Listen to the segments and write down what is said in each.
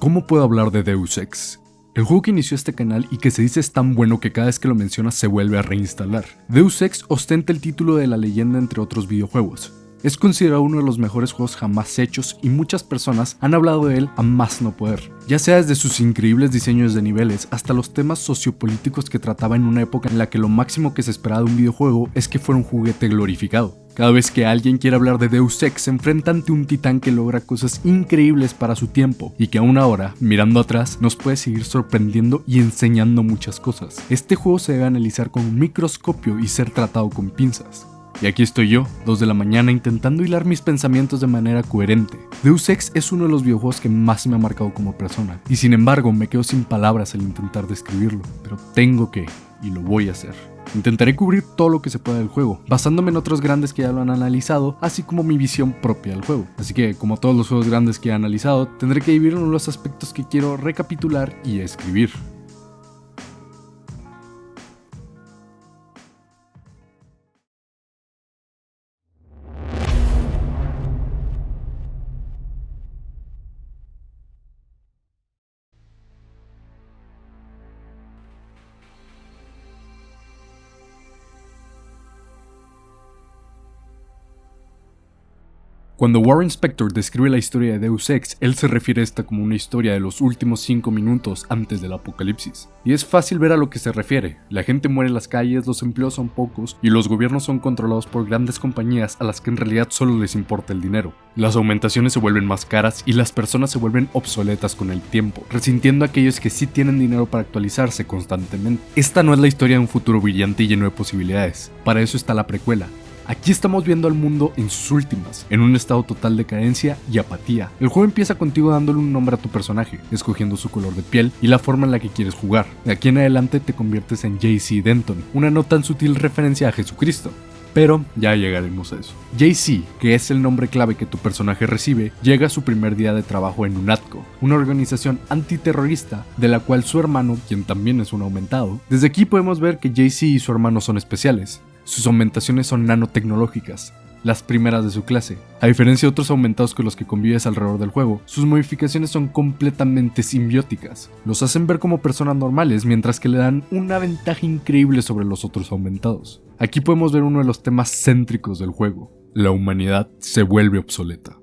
¿Cómo puedo hablar de Deus Ex? El juego que inició este canal y que se dice es tan bueno que cada vez que lo mencionas se vuelve a reinstalar. Deus Ex ostenta el título de la leyenda entre otros videojuegos. Es considerado uno de los mejores juegos jamás hechos y muchas personas han hablado de él a más no poder, ya sea desde sus increíbles diseños de niveles hasta los temas sociopolíticos que trataba en una época en la que lo máximo que se esperaba de un videojuego es que fuera un juguete glorificado. Cada vez que alguien quiere hablar de Deus Ex se enfrenta ante un titán que logra cosas increíbles para su tiempo y que aún ahora, mirando atrás, nos puede seguir sorprendiendo y enseñando muchas cosas. Este juego se debe analizar con un microscopio y ser tratado con pinzas. Y aquí estoy yo, 2 de la mañana, intentando hilar mis pensamientos de manera coherente. Deus Ex es uno de los videojuegos que más me ha marcado como persona, y sin embargo me quedo sin palabras al intentar describirlo, pero tengo que, y lo voy a hacer. Intentaré cubrir todo lo que se pueda del juego, basándome en otros grandes que ya lo han analizado, así como mi visión propia del juego. Así que, como todos los juegos grandes que he analizado, tendré que dividirlo en los aspectos que quiero recapitular y escribir. Cuando Warren Spector describe la historia de Deus Ex, él se refiere a esta como una historia de los últimos 5 minutos antes del apocalipsis. Y es fácil ver a lo que se refiere. La gente muere en las calles, los empleos son pocos y los gobiernos son controlados por grandes compañías a las que en realidad solo les importa el dinero. Las aumentaciones se vuelven más caras y las personas se vuelven obsoletas con el tiempo, resintiendo a aquellos que sí tienen dinero para actualizarse constantemente. Esta no es la historia de un futuro brillante y lleno de posibilidades. Para eso está la precuela. Aquí estamos viendo al mundo en sus últimas, en un estado total de carencia y apatía. El juego empieza contigo dándole un nombre a tu personaje, escogiendo su color de piel y la forma en la que quieres jugar. De aquí en adelante te conviertes en JC Denton, una no tan sutil referencia a Jesucristo. Pero ya llegaremos a eso. JC, que es el nombre clave que tu personaje recibe, llega a su primer día de trabajo en UNATCO, una organización antiterrorista de la cual su hermano, quien también es un aumentado. Desde aquí podemos ver que JC y su hermano son especiales. Sus aumentaciones son nanotecnológicas, las primeras de su clase. A diferencia de otros aumentados con los que convives alrededor del juego, sus modificaciones son completamente simbióticas. Los hacen ver como personas normales, mientras que le dan una ventaja increíble sobre los otros aumentados. Aquí podemos ver uno de los temas céntricos del juego: la humanidad se vuelve obsoleta.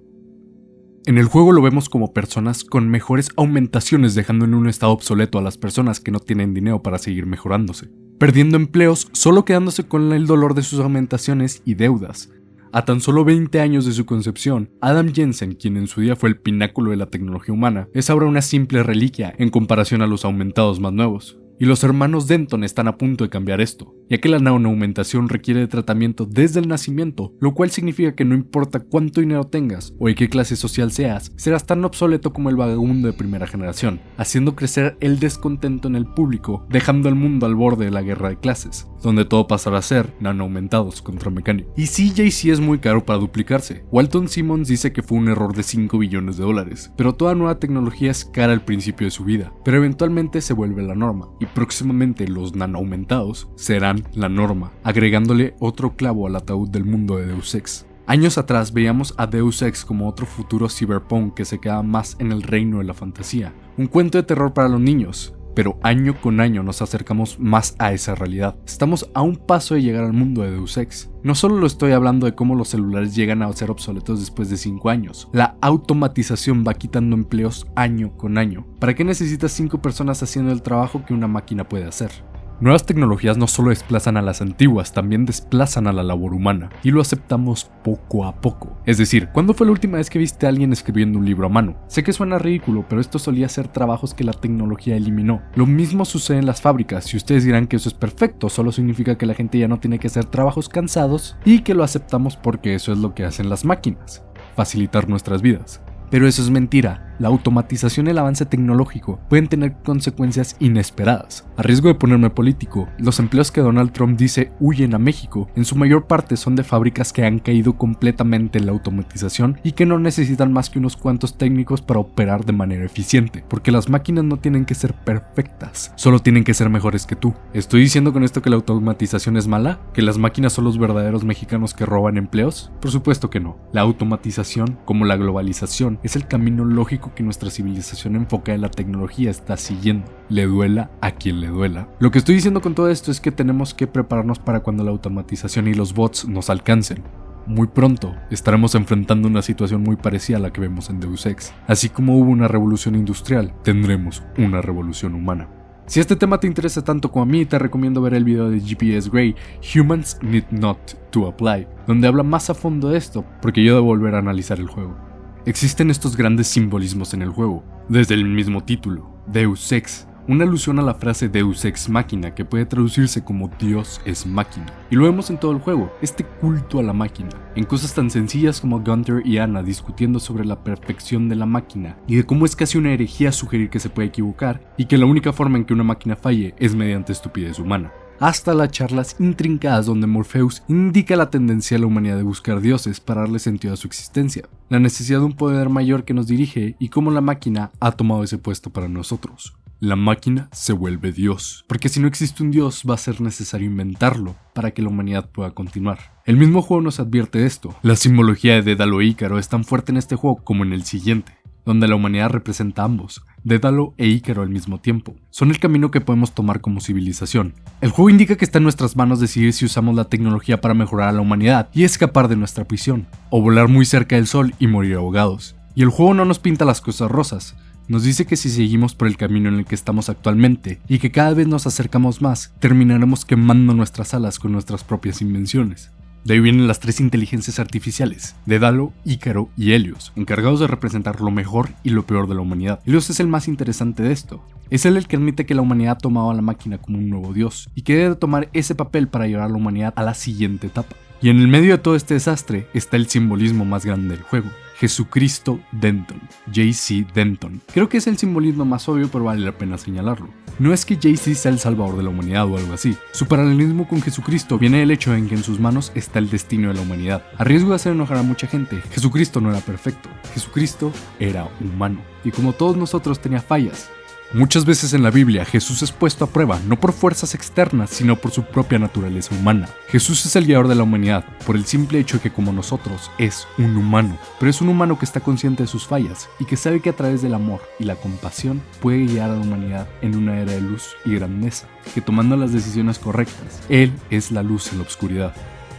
En el juego lo vemos como personas con mejores aumentaciones, dejando en un estado obsoleto a las personas que no tienen dinero para seguir mejorándose, perdiendo empleos, solo quedándose con el dolor de sus aumentaciones y deudas. A tan solo 20 años de su concepción, Adam Jensen, quien en su día fue el pináculo de la tecnología humana, es ahora una simple reliquia en comparación a los aumentados más nuevos. Y los hermanos Denton están a punto de cambiar esto, ya que la nanoaumentación requiere de tratamiento desde el nacimiento, lo cual significa que no importa cuánto dinero tengas o de qué clase social seas, serás tan obsoleto como el vagabundo de primera generación, haciendo crecer el descontento en el público, dejando al mundo al borde de la guerra de clases, donde todo pasará a ser nanoaumentados contra mecánicos. Y sí, JC es muy caro para duplicarse. Walton Simmons dice que fue un error de $5 billones, pero toda nueva tecnología es cara al principio de su vida, pero eventualmente se vuelve la norma, y próximamente los nanoaumentados serán la norma, agregándole otro clavo al ataúd del mundo de Deus Ex. Años atrás veíamos a Deus Ex como otro futuro cyberpunk que se queda más en el reino de la fantasía, un cuento de terror para los niños, pero año con año nos acercamos más a esa realidad. Estamos a un paso de llegar al mundo de Deus Ex. No solo lo estoy hablando de cómo los celulares llegan a ser obsoletos después de 5 años, la automatización va quitando empleos año con año. ¿Para qué necesitas 5 personas haciendo el trabajo que una máquina puede hacer? Nuevas tecnologías no solo desplazan a las antiguas, también desplazan a la labor humana, y lo aceptamos poco a poco. Es decir, ¿cuándo fue la última vez que viste a alguien escribiendo un libro a mano? Sé que suena ridículo, pero esto solía ser trabajos que la tecnología eliminó. Lo mismo sucede en las fábricas, y ustedes dirán que eso es perfecto, solo significa que la gente ya no tiene que hacer trabajos cansados, y que lo aceptamos porque eso es lo que hacen las máquinas, facilitar nuestras vidas. Pero eso es mentira. La automatización y el avance tecnológico pueden tener consecuencias inesperadas. A riesgo de ponerme político, los empleos que Donald Trump dice huyen a México, en su mayor parte son de fábricas que han caído completamente en la automatización y que no necesitan más que unos cuantos técnicos para operar de manera eficiente, porque las máquinas no tienen que ser perfectas, solo tienen que ser mejores que tú. ¿Estoy diciendo con esto que la automatización es mala? ¿Que las máquinas son los verdaderos mexicanos que roban empleos? Por supuesto que no. La automatización, como la globalización, es el camino lógico lógico que nuestra civilización enfocada en la tecnología está siguiendo, le duela a quien le duela. Lo que estoy diciendo con todo esto es que tenemos que prepararnos para cuando la automatización y los bots nos alcancen. Muy pronto estaremos enfrentando una situación muy parecida a la que vemos en Deus Ex. Así como hubo una revolución industrial, tendremos una revolución humana. Si este tema te interesa tanto como a mí, te recomiendo ver el video de GPS Grey, Humans Need Not to Apply, donde habla más a fondo de esto, porque yo debo volver a analizar el juego. Existen estos grandes simbolismos en el juego, desde el mismo título, Deus Ex, una alusión a la frase Deus Ex Machina, que puede traducirse como Dios es máquina. Y lo vemos en todo el juego, este culto a la máquina, en cosas tan sencillas como Gunther y Ana discutiendo sobre la perfección de la máquina, y de cómo es casi una herejía sugerir que se puede equivocar, y que la única forma en que una máquina falle es mediante estupidez humana. Hasta las charlas intrincadas donde Morpheus indica la tendencia de la humanidad de buscar dioses para darle sentido a su existencia, la necesidad de un poder mayor que nos dirige y cómo la máquina ha tomado ese puesto para nosotros. La máquina se vuelve Dios, porque si no existe un Dios va a ser necesario inventarlo para que la humanidad pueda continuar. El mismo juego nos advierte de esto. La simbología de Dédalo e Ícaro es tan fuerte en este juego como en el siguiente, donde la humanidad representa a ambos, Dédalo e Ícaro al mismo tiempo. Son el camino que podemos tomar como civilización. El juego indica que está en nuestras manos decidir si usamos la tecnología para mejorar a la humanidad y escapar de nuestra prisión, o volar muy cerca del sol y morir ahogados. Y el juego no nos pinta las cosas rosas. Nos dice que si seguimos por el camino en el que estamos actualmente y que cada vez nos acercamos más, terminaremos quemando nuestras alas con nuestras propias invenciones. De ahí vienen las tres inteligencias artificiales, Dédalo, Ícaro y Helios, encargados de representar lo mejor y lo peor de la humanidad. Helios es el más interesante de esto. Es él el que admite que la humanidad ha tomado a la máquina como un nuevo dios y que debe tomar ese papel para llevar a la humanidad a la siguiente etapa. Y en el medio de todo este desastre está el simbolismo más grande del juego. Jesucristo Denton, J.C. Denton. Creo que es el simbolismo más obvio, pero vale la pena señalarlo. No es que J.C. sea el salvador de la humanidad o algo así. Su paralelismo con Jesucristo viene del hecho en que en sus manos está el destino de la humanidad. A riesgo de hacer enojar a mucha gente, Jesucristo no era perfecto. Jesucristo era humano. Y como todos nosotros tenía fallas. Muchas veces en la Biblia Jesús es puesto a prueba no por fuerzas externas sino por su propia naturaleza humana. Jesús es el guiador de la humanidad por el simple hecho de que como nosotros es un humano, pero es un humano que está consciente de sus fallas y que sabe que a través del amor y la compasión puede guiar a la humanidad en una era de luz y grandeza, que tomando las decisiones correctas, Él es la luz en la oscuridad.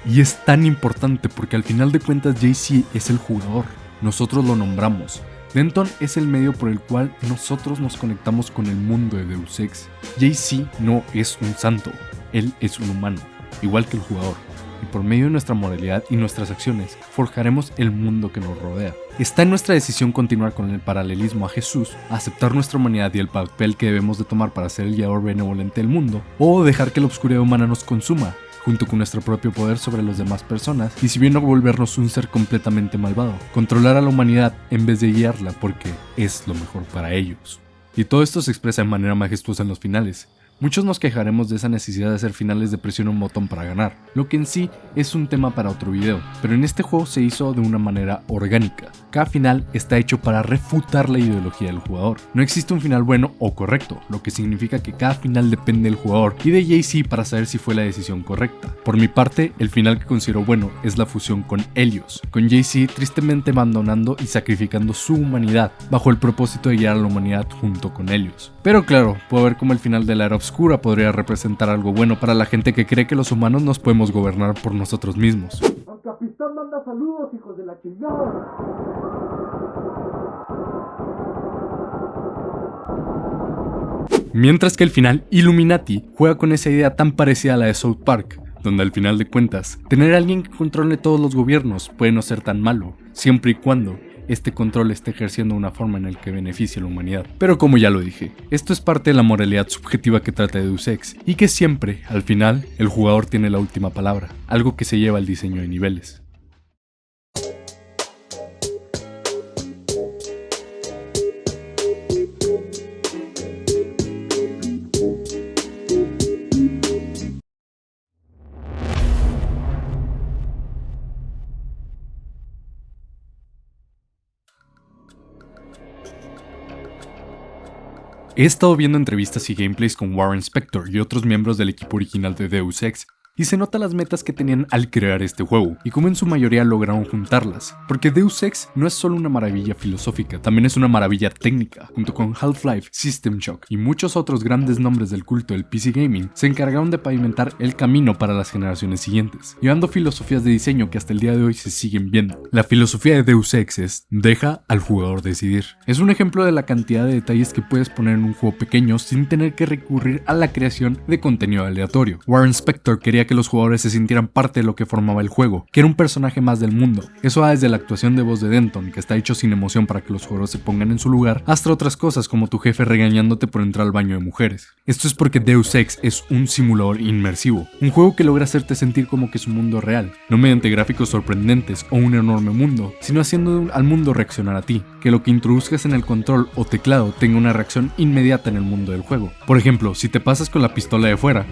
Y es tan importante porque al final de cuentas J.C. es el jugador, nosotros lo nombramos. Denton es el medio por el cual nosotros nos conectamos con el mundo de Deus Ex. J.C. no es un santo, él es un humano, igual que el jugador. Y por medio de nuestra moralidad y nuestras acciones, forjaremos el mundo que nos rodea. Está en nuestra decisión continuar con el paralelismo a Jesús, aceptar nuestra humanidad y el papel que debemos de tomar para ser el guiador benevolente del mundo, o dejar que la oscuridad humana nos consuma, junto con nuestro propio poder sobre las demás personas, y si bien no volvernos un ser completamente malvado, controlar a la humanidad en vez de guiarla porque es lo mejor para ellos. Y todo esto se expresa de manera majestuosa en los finales. Muchos nos quejaremos de esa necesidad de hacer finales de presión a un botón para ganar, lo que en sí es un tema para otro video, pero en este juego se hizo de una manera orgánica. Cada final está hecho para refutar la ideología del jugador. No existe un final bueno o correcto, lo que significa que cada final depende del jugador y de J.C. para saber si fue la decisión correcta. Por mi parte, el final que considero bueno es la fusión con Helios, con J.C. tristemente abandonando y sacrificando su humanidad bajo el propósito de guiar a la humanidad junto con Helios. Pero claro, puedo ver cómo el final de la era oscura podría representar algo bueno para la gente que cree que los humanos nos podemos gobernar por nosotros mismos. El capitán manda saludos, hijos de la chingada. Mientras que el final Illuminati juega con esa idea tan parecida a la de South Park, donde al final de cuentas, tener a alguien que controle todos los gobiernos puede no ser tan malo, siempre y cuando este control esté ejerciendo una forma en la que beneficie a la humanidad. Pero como ya lo dije, esto es parte de la moralidad subjetiva que trata de Deus Ex, y que siempre, al final, el jugador tiene la última palabra, algo que se lleva al diseño de niveles. He estado viendo entrevistas y gameplays con Warren Spector y otros miembros del equipo original de Deus Ex, y se nota las metas que tenían al crear este juego, y cómo en su mayoría lograron juntarlas, porque Deus Ex no es solo una maravilla filosófica, también es una maravilla técnica. Junto con Half-Life, System Shock y muchos otros grandes nombres del culto del PC Gaming, se encargaron de pavimentar el camino para las generaciones siguientes, llevando filosofías de diseño que hasta el día de hoy se siguen viendo. La filosofía de Deus Ex es: deja al jugador decidir. Es un ejemplo de la cantidad de detalles que puedes poner en un juego pequeño sin tener que recurrir a la creación de contenido aleatorio. Warren Spector quería que los jugadores se sintieran parte de lo que formaba el juego, que era un personaje más del mundo. Eso va desde la actuación de voz de Denton, que está hecho sin emoción para que los jugadores se pongan en su lugar, hasta otras cosas como tu jefe regañándote por entrar al baño de mujeres. Esto es porque Deus Ex es un simulador inmersivo, un juego que logra hacerte sentir como que es un mundo real, no mediante gráficos sorprendentes o un enorme mundo, sino haciendo al mundo reaccionar a ti, que lo que introduzcas en el control o teclado tenga una reacción inmediata en el mundo del juego. Por ejemplo, si te pasas con la pistola de fuera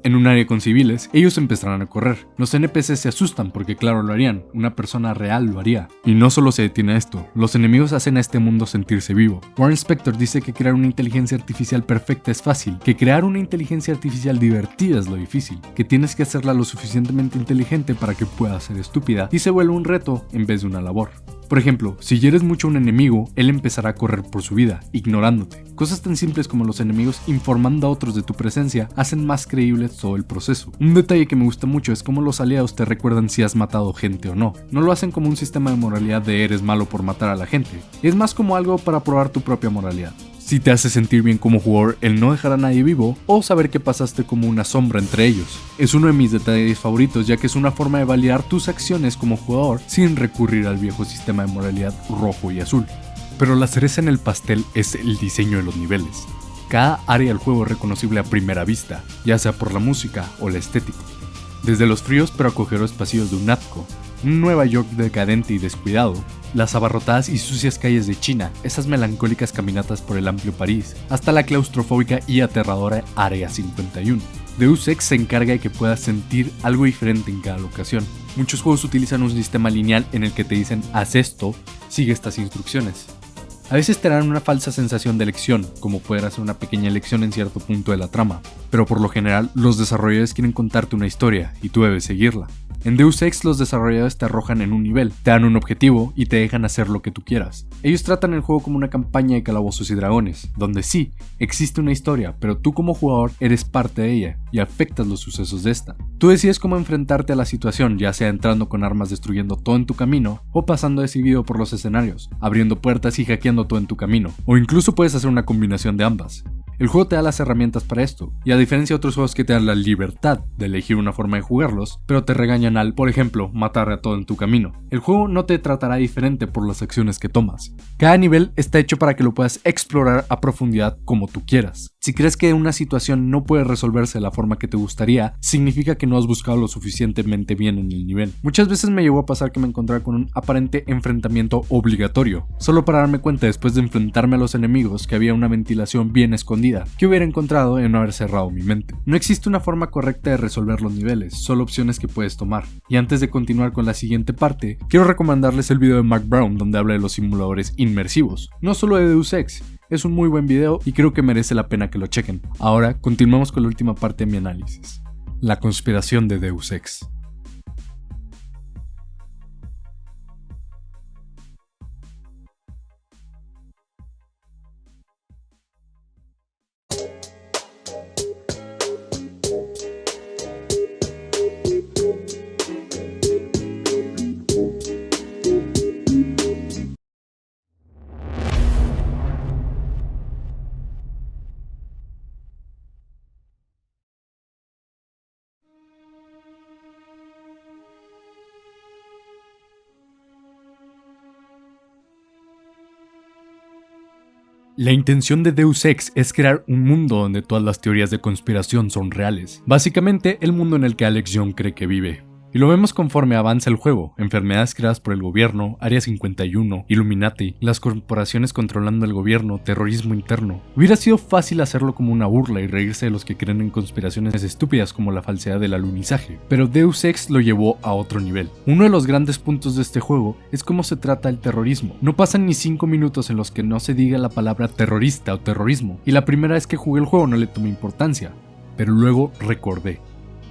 en un área con civiles, ellos empezarán a correr. Los NPCs se asustan porque claro lo harían, una persona real lo haría. Y no solo se detiene a esto, los enemigos hacen a este mundo sentirse vivo. Warren Spector dice que crear una inteligencia artificial perfecta es fácil, que crear una inteligencia artificial divertida es lo difícil, que tienes que hacerla lo suficientemente inteligente para que pueda ser estúpida y se vuelve un reto en vez de una labor. Por ejemplo, si hieres mucho a un enemigo, él empezará a correr por su vida, ignorándote. Cosas tan simples como los enemigos informando a otros de tu presencia hacen más creíble todo el proceso. Un detalle que me gusta mucho es cómo los aliados te recuerdan si has matado gente o no. No lo hacen como un sistema de moralidad de eres malo por matar a la gente, es más como algo para probar tu propia moralidad. Si te hace sentir bien como jugador el no dejar a nadie vivo o saber que pasaste como una sombra entre ellos. Es uno de mis detalles favoritos, ya que es una forma de validar tus acciones como jugador sin recurrir al viejo sistema de moralidad rojo y azul. Pero la cereza en el pastel es el diseño de los niveles. Cada área del juego es reconocible a primera vista, ya sea por la música o la estética. Desde los fríos pero acogeros pasillos de un Atco, un Nueva York decadente y descuidado, las abarrotadas y sucias calles de China, esas melancólicas caminatas por el amplio París, hasta la claustrofóbica y aterradora Área 51. Deus Ex se encarga de que puedas sentir algo diferente en cada locación. Muchos juegos utilizan un sistema lineal en el que te dicen haz esto, sigue estas instrucciones. A veces te dan una falsa sensación de elección, como poder hacer una pequeña elección en cierto punto de la trama, pero por lo general los desarrolladores quieren contarte una historia y tú debes seguirla. En Deus Ex los desarrolladores te arrojan en un nivel, te dan un objetivo y te dejan hacer lo que tú quieras. Ellos tratan el juego como una campaña de calabozos y dragones, donde sí, existe una historia, pero tú como jugador eres parte de ella y afectas los sucesos de esta. Tú decides cómo enfrentarte a la situación, ya sea entrando con armas destruyendo todo en tu camino, o pasando decidido por los escenarios, abriendo puertas y hackeando todo en tu camino, o incluso puedes hacer una combinación de ambas. El juego te da las herramientas para esto, y a diferencia de otros juegos que te dan la libertad de elegir una forma de jugarlos, pero te regañan al, por ejemplo, matar a todo en tu camino. El juego no te tratará diferente por las acciones que tomas. Cada nivel está hecho para que lo puedas explorar a profundidad como tú quieras. Si crees que una situación no puede resolverse de la forma que te gustaría, significa que no has buscado lo suficientemente bien en el nivel. Muchas veces me llegó a pasar que me encontraba con un aparente enfrentamiento obligatorio, solo para darme cuenta después de enfrentarme a los enemigos que había una ventilación bien escondida que hubiera encontrado en no haber cerrado mi mente. No existe una forma correcta de resolver los niveles, solo opciones que puedes tomar. Y antes de continuar con la siguiente parte, quiero recomendarles el video de Mark Brown donde habla de los simuladores inmersivos, no solo de Deus Ex. Es un muy buen video y creo que merece la pena que lo chequen. Ahora continuamos con la última parte de mi análisis: la conspiración de Deus Ex. La intención de Deus Ex es crear un mundo donde todas las teorías de conspiración son reales. Básicamente, el mundo en el que Alex Young cree que vive. Y lo vemos conforme avanza el juego: enfermedades creadas por el gobierno, Área 51, Illuminati, las corporaciones controlando el gobierno, terrorismo interno. Hubiera sido fácil hacerlo como una burla y reírse de los que creen en conspiraciones estúpidas como la falsedad del alunizaje, pero Deus Ex lo llevó a otro nivel. Uno de los grandes puntos de este juego es cómo se trata el terrorismo. No pasan ni 5 minutos en los que no se diga la palabra terrorista o terrorismo, y la primera vez que jugué el juego no le tomé importancia. pero luego recordé.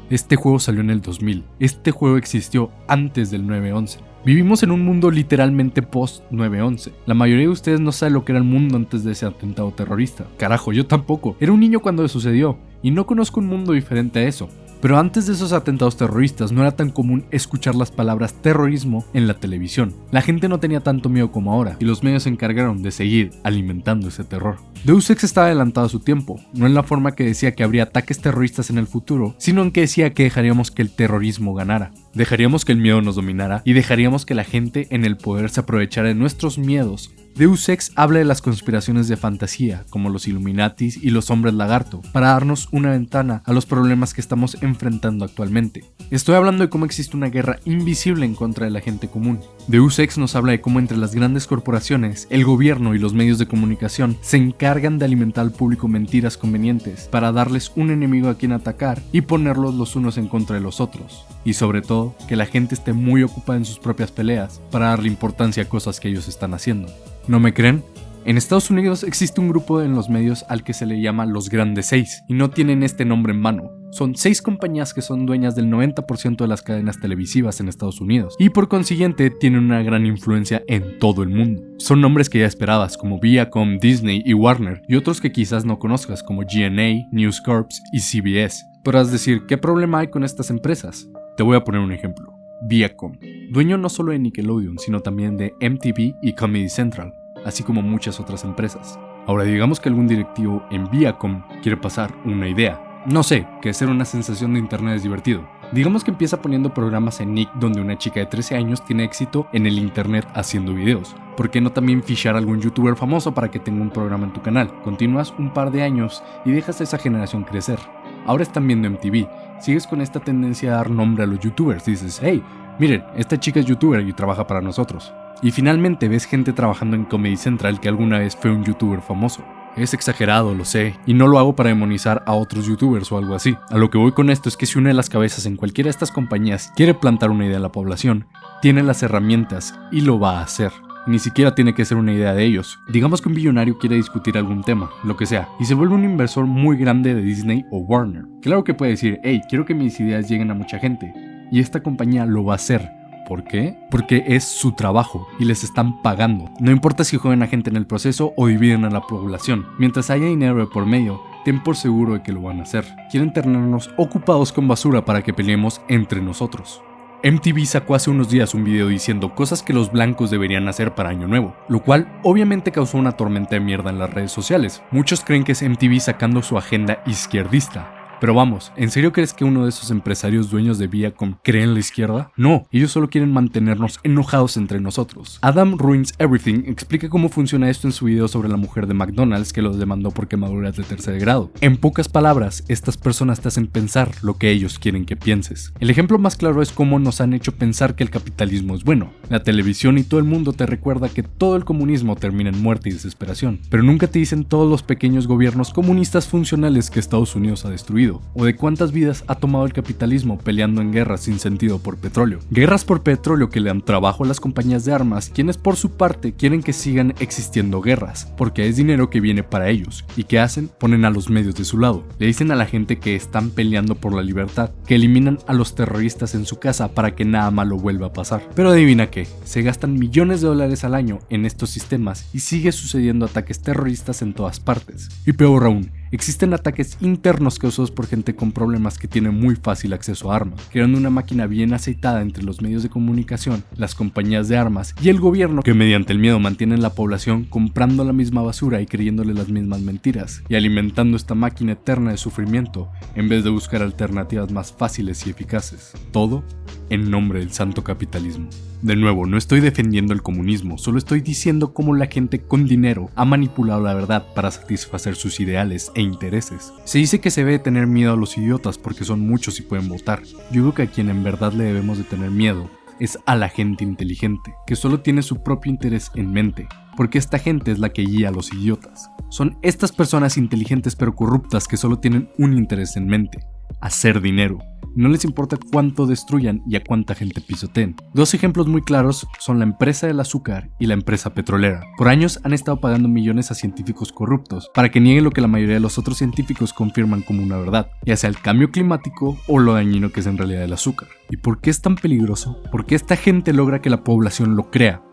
Este juego salió en el 2000, este juego existió antes del 9/11. Vivimos en un mundo literalmente post 9/11. La mayoría de ustedes no sabe lo que era el mundo antes de ese atentado terrorista. Carajo, yo tampoco. Era un niño cuando sucedió, y no conozco un mundo diferente a eso. Pero antes de esos atentados terroristas no era tan común escuchar las palabras terrorismo en la televisión. La gente no tenía tanto miedo como ahora, y los medios se encargaron de seguir alimentando ese terror. Deus Ex estaba adelantado a su tiempo, no en la forma que decía que habría ataques terroristas en el futuro, sino en que decía que dejaríamos que el terrorismo ganara. Dejaríamos que el miedo nos dominara y dejaríamos que la gente en el poder se aprovechara de nuestros miedos. Deus Ex habla de las conspiraciones de fantasía, como los Illuminatis y los hombres lagarto, para darnos una ventana a los problemas que estamos enfrentando actualmente. Estoy hablando de cómo existe una guerra invisible en contra de la gente común. Deus Ex nos habla de cómo entre las grandes corporaciones, el gobierno y los medios de comunicación se encargan de alimentar al público mentiras convenientes para darles un enemigo a quien atacar y ponerlos los unos en contra de los otros. Y sobre todo, que la gente esté muy ocupada en sus propias peleas para darle importancia a cosas que ellos están haciendo. ¿No me creen? En Estados Unidos existe un grupo en los medios al que se le llama los Grandes Seis, y no tienen este nombre en vano. Son 6 compañías que son dueñas del 90% de las cadenas televisivas en Estados Unidos, y por consiguiente tienen una gran influencia en todo el mundo. Son nombres que ya esperabas, como Viacom, Disney y Warner, y otros que quizás no conozcas, como GNA, News Corp y CBS. Podrás decir, ¿qué problema hay con estas empresas? Te voy a poner un ejemplo. Viacom, dueño no solo de Nickelodeon, sino también de MTV y Comedy Central, así como muchas otras empresas. Ahora digamos que algún directivo en Viacom quiere pasar una idea. No sé, que hacer una sensación de internet es divertido. Digamos que empieza poniendo programas en Nick donde una chica de 13 años tiene éxito en el internet haciendo videos. ¿Por qué no también fichar a algún youtuber famoso para que tenga un programa en tu canal? Continúas un par de años y dejas a esa generación crecer. Ahora están viendo MTV, sigues con esta tendencia a dar nombre a los youtubers, dices, hey, miren, esta chica es youtuber y trabaja para nosotros. Y finalmente ves gente trabajando en Comedy Central que alguna vez fue un youtuber famoso. Es exagerado, lo sé, y no lo hago para demonizar a otros youtubers o algo así. A lo que voy con esto es que si una de las cabezas en cualquiera de estas compañías quiere plantar una idea en la población, tiene las herramientas y lo va a hacer. Ni siquiera tiene que ser una idea de ellos. Digamos que un billonario quiere discutir algún tema, lo que sea, y se vuelve un inversor muy grande de Disney o Warner. Claro que puede decir, hey, quiero que mis ideas lleguen a mucha gente, y esta compañía lo va a hacer. ¿Por qué? Porque es su trabajo y les están pagando. No importa si joden a gente en el proceso o dividen a la población. Mientras haya dinero de por medio, ten por seguro de que lo van a hacer. Quieren tenernos ocupados con basura para que peleemos entre nosotros. MTV sacó hace unos días un video diciendo cosas que los blancos deberían hacer para Año Nuevo, lo cual obviamente causó una tormenta de mierda en las redes sociales. Muchos creen que es MTV sacando su agenda izquierdista. Pero vamos, ¿en serio crees que uno de esos empresarios dueños de Viacom cree en la izquierda? No, ellos solo quieren mantenernos enojados entre nosotros. Adam Ruins Everything explica cómo funciona esto en su video sobre la mujer de McDonald's que los demandó por quemaduras de tercer grado. En pocas palabras, estas personas te hacen pensar lo que ellos quieren que pienses. El ejemplo más claro es cómo nos han hecho pensar que el capitalismo es bueno. La televisión y todo el mundo te recuerda que todo el comunismo termina en muerte y desesperación, pero nunca te dicen todos los pequeños gobiernos comunistas funcionales que Estados Unidos ha destruido. O de cuántas vidas ha tomado el capitalismo peleando en guerras sin sentido por petróleo. Guerras por petróleo que le dan trabajo a las compañías de armas, quienes por su parte quieren que sigan existiendo guerras, porque es dinero que viene para ellos. ¿Y qué hacen? Ponen a los medios de su lado. Le dicen a la gente que están peleando por la libertad, que eliminan a los terroristas en su casa para que nada malo vuelva a pasar. Pero adivina qué, se gastan millones de dólares al año en estos sistemas y sigue sucediendo ataques terroristas en todas partes. Y peor aún, existen ataques internos causados por gente con problemas que tiene muy fácil acceso a armas, creando una máquina bien aceitada entre los medios de comunicación, las compañías de armas y el gobierno que mediante el miedo mantienen la población comprando la misma basura y creyéndole las mismas mentiras, y alimentando esta máquina eterna de sufrimiento en vez de buscar alternativas más fáciles y eficaces. Todo en nombre del santo capitalismo. De nuevo, no estoy defendiendo el comunismo, solo estoy diciendo cómo la gente con dinero ha manipulado la verdad para satisfacer sus ideales e intereses. Se dice que se debe tener miedo a los idiotas porque son muchos y pueden votar. Yo creo que a quien en verdad le debemos de tener miedo es a la gente inteligente, que solo tiene su propio interés en mente, porque esta gente es la que guía a los idiotas. Son estas personas inteligentes pero corruptas que solo tienen un interés en mente: hacer dinero. No les importa cuánto destruyan y a cuánta gente pisoteen. Dos ejemplos muy claros son la empresa del azúcar y la empresa petrolera. Por años han estado pagando millones a científicos corruptos para que nieguen lo que la mayoría de los otros científicos confirman como una verdad, ya sea el cambio climático o lo dañino que es en realidad el azúcar. ¿Y por qué es tan peligroso? Porque esta gente logra que la población lo crea.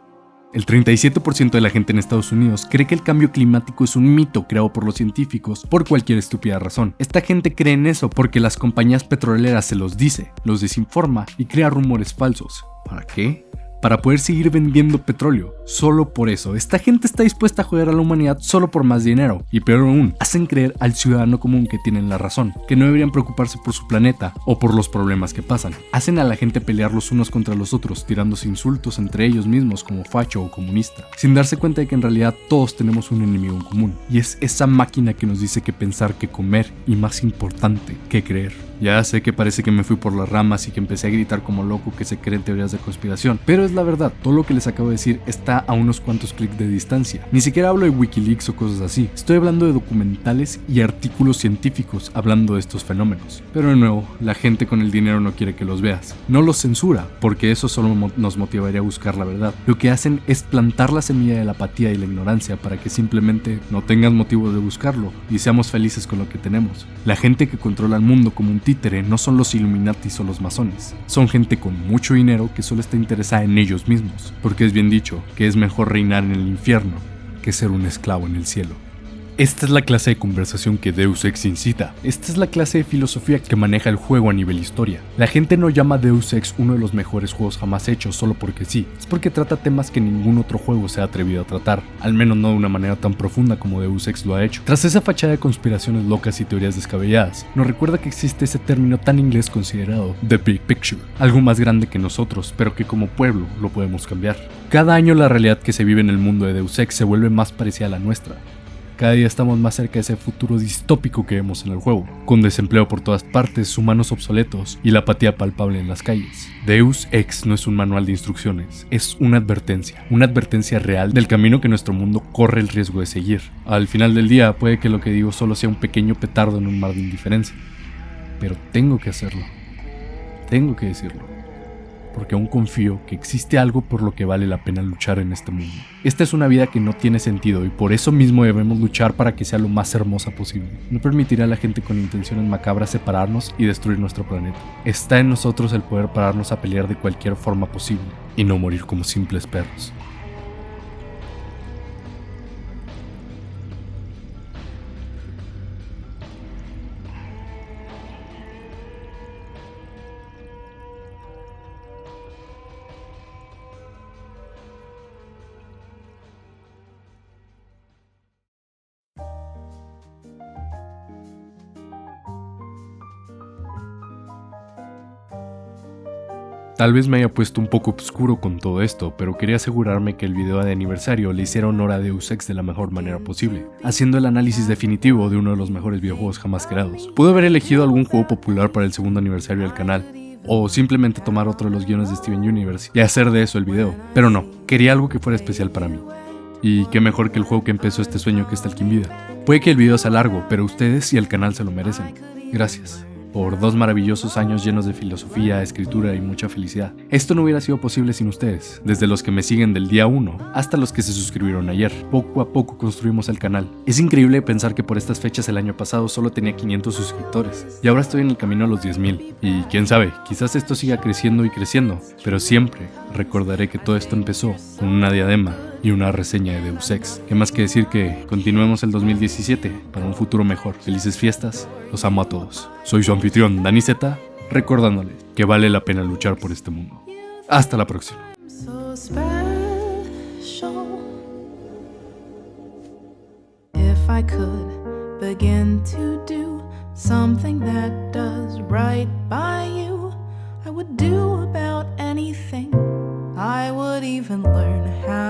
El 37% de la gente en Estados Unidos cree que el cambio climático es un mito creado por los científicos por cualquier estúpida razón. Esta gente cree en eso porque las compañías petroleras se los dice, los desinforma y crea rumores falsos. ¿Para qué? Para poder seguir vendiendo petróleo. Solo por eso, esta gente está dispuesta a joder a la humanidad solo por más dinero. Y peor aún, hacen creer al ciudadano común que tienen la razón, que no deberían preocuparse por su planeta o por los problemas que pasan. Hacen a la gente pelear los unos contra los otros, tirándose insultos entre ellos mismos como facho o comunista, sin darse cuenta de que en realidad todos tenemos un enemigo en común. Y es esa máquina que nos dice que pensar, que comer y más importante, que creer. Ya sé que parece que me fui por las ramas y que empecé a gritar como loco que se creen teorías de conspiración, pero es la verdad, todo lo que les acabo de decir está a unos cuantos clics de distancia. Ni siquiera hablo de Wikileaks o cosas así, estoy hablando de documentales y artículos científicos hablando de estos fenómenos. Pero de nuevo, la gente con el dinero no quiere que los veas. No los censura, porque eso solo nos motivaría a buscar la verdad. Lo que hacen es plantar la semilla de la apatía y la ignorancia para que simplemente no tengas motivo de buscarlo y seamos felices con lo que tenemos. La gente que controla el mundo como un títere no son los Illuminatis o los masones, son gente con mucho dinero que solo está interesada en ellos mismos, porque es bien dicho que es mejor reinar en el infierno que ser un esclavo en el cielo. Esta es la clase de conversación que Deus Ex incita. Esta es la clase de filosofía que maneja el juego a nivel historia. La gente no llama Deus Ex uno de los mejores juegos jamás hechos solo porque sí. Es porque trata temas que ningún otro juego se ha atrevido a tratar, al menos no de una manera tan profunda como Deus Ex lo ha hecho. Tras esa fachada de conspiraciones locas y teorías descabelladas, nos recuerda que existe ese término tan inglés considerado The Big Picture, algo más grande que nosotros, pero que como pueblo lo podemos cambiar. Cada año la realidad que se vive en el mundo de Deus Ex se vuelve más parecida a la nuestra. Cada día estamos más cerca de ese futuro distópico que vemos en el juego, con desempleo por todas partes, humanos obsoletos y la apatía palpable en las calles. Deus Ex no es un manual de instrucciones, es una advertencia real del camino que nuestro mundo corre el riesgo de seguir. Al final del día puede que lo que digo solo sea un pequeño petardo en un mar de indiferencia, pero tengo que hacerlo, tengo que decirlo. Porque aún confío que existe algo por lo que vale la pena luchar en este mundo. Esta es una vida que no tiene sentido y por eso mismo debemos luchar para que sea lo más hermosa posible. No permitiré a la gente con intenciones macabras separarnos y destruir nuestro planeta. Está en nosotros el poder pararnos a pelear de cualquier forma posible y no morir como simples perros. Tal vez me haya puesto un poco oscuro con todo esto, pero quería asegurarme que el video de aniversario le hiciera honor a Deus Ex de la mejor manera posible, haciendo el análisis definitivo de uno de los mejores videojuegos jamás creados. Pude haber elegido algún juego popular para el segundo aniversario del canal, o simplemente tomar otro de los guiones de Steven Universe y hacer de eso el video, pero no, quería algo que fuera especial para mí. Y qué mejor que el juego que empezó este sueño que es Stalking Vida. Puede que el video sea largo, pero ustedes y el canal se lo merecen. Gracias por 2 maravillosos años llenos de filosofía, escritura y mucha felicidad. Esto no hubiera sido posible sin ustedes, desde los que me siguen del día 1 hasta los que se suscribieron ayer. Poco a poco construimos el canal. Es increíble pensar que por estas fechas el año pasado solo tenía 500 suscriptores y ahora estoy en el camino a los 10,000. Y quién sabe, quizás esto siga creciendo y creciendo, pero siempre recordaré que todo esto empezó con una diadema y una reseña de Deus Ex. ¿Qué más que decir que continuemos el 2017 para un futuro mejor? Felices fiestas, los amo a todos. Soy su anfitrión Dani Z, recordándoles que vale la pena luchar por este mundo. Hasta la próxima. If I could begin to do something that does right by you, I would do about anything. I would even learn how